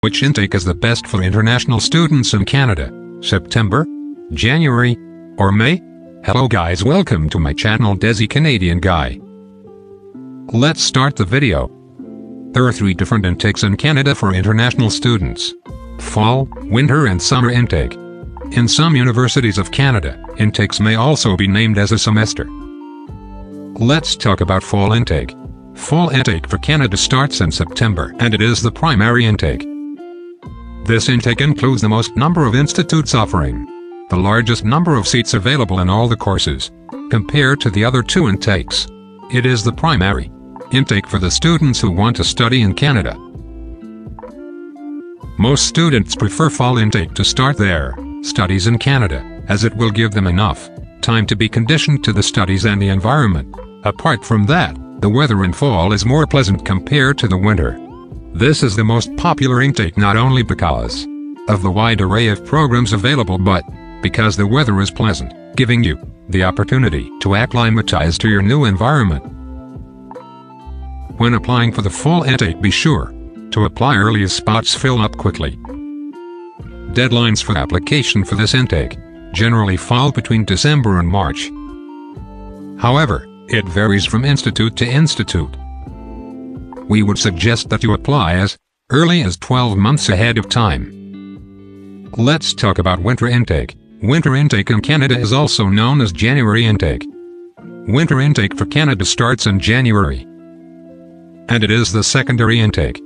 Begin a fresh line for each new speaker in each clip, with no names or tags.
Which intake is the best for international students in Canada? September, January, or May? Hello guys, welcome to my channel Desi Canadian Guy. Let's start the video. There are 3 different intakes in Canada for international students: fall, winter and summer intake. In some universities of Canada, intakes may also be named as a semester. Let's talk about fall intake. Fall intake for Canada starts in September and it is the primary intake. This intake includes the most number of institutes offering the largest number of seats available in all the courses. Compared to the other 2 intakes, it is the primary intake for the students who want to study in Canada. Most students prefer fall intake to start their studies in Canada, as it will give them enough time to be conditioned to the studies and the environment. Apart from that, the weather in fall is more pleasant compared to the winter. This is the most popular intake not only because of the wide array of programs available but because the weather is pleasant, giving you the opportunity to acclimatize to your new environment. When applying for the fall intake, be sure to apply early as spots fill up quickly. Deadlines for application for this intake generally fall between December and March. However, it varies from institute to institute. We would suggest that you apply as early as 12 months ahead of time. Let's talk about winter intake. Winter intake in Canada is also known as January intake. Winter intake for Canada starts in January, and it is the secondary intake.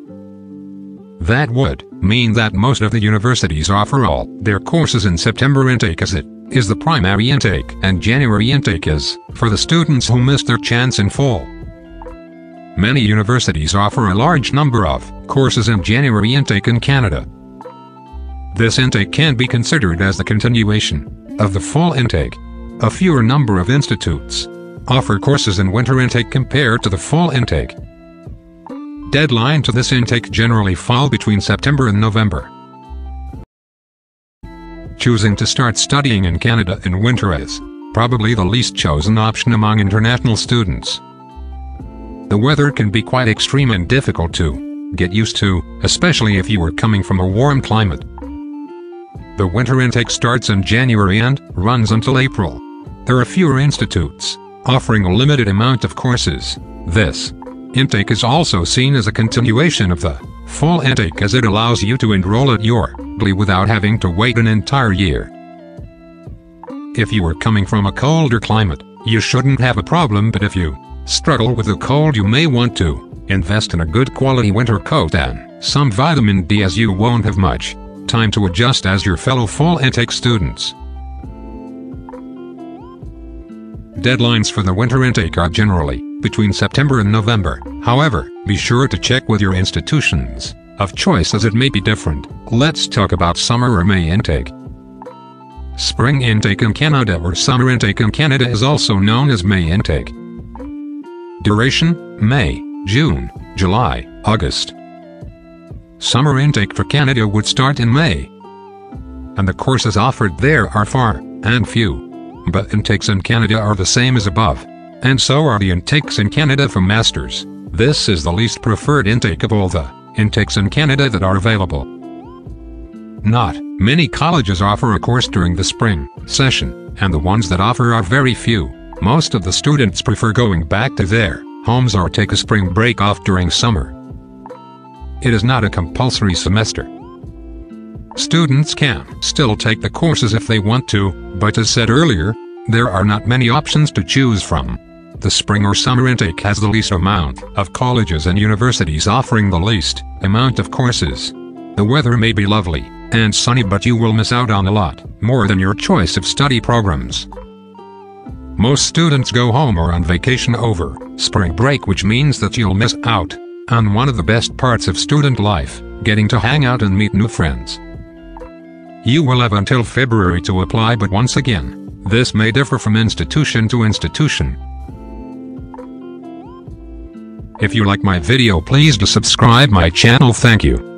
That would mean that most of the universities offer all their courses in September intake, as it is the primary intake, and January intake is for the students who missed their chance in fall. Many universities offer a large number of courses in January intake in Canada. This intake can be considered as the continuation of the fall intake. A fewer number of institutes offer courses in winter intake compared to the fall intake. Deadline to this intake generally fall between September and November. Choosing to start studying in Canada in winter is probably the least chosen option among international students. The weather can be quite extreme and difficult to get used to, especially if you are coming from a warm climate. The winter intake starts in January and runs until April. There are fewer institutes offering a limited amount of courses. This intake is also seen as a continuation of the fall intake, as it allows you to enroll at your leisure without having to wait an entire year. If you are coming from a colder climate, you shouldn't have a problem, but if you struggle with the cold, you may want to invest in a good quality winter coat and some vitamin D, as you won't have much time to adjust as your fellow fall intake students. Deadlines for the winter intake are generally between September and November. However, be sure to check with your institutions of choice, as it may be different. Let's talk about summer or May intake. Spring intake in Canada or summer intake in Canada is also known as May intake. Duration: May, June, July, August. Summer intake for Canada would start in May, and the courses offered there are far and few. But intakes in Canada are the same as above, and so are the intakes in Canada for masters. This is the least preferred intake of all the intakes in Canada that are available. Not many colleges offer a course during the spring session, and the ones that offer are very few. Most of the students prefer going back to their homes or take a spring break off during summer. It is not a compulsory semester. Students can still take the courses if they want to, but as said earlier, there are not many options to choose from. The spring or summer intake has the least amount of colleges and universities offering the least amount of courses. The weather may be lovely and sunny, but you will miss out on a lot more than your choice of study programs. Most students go home or on vacation over spring break, which means that you'll miss out on one of the best parts of student life, getting to hang out and meet new friends. You will have until February to apply, but once again, this may differ from institution to institution. If you like my video, please do subscribe my channel. Thank you.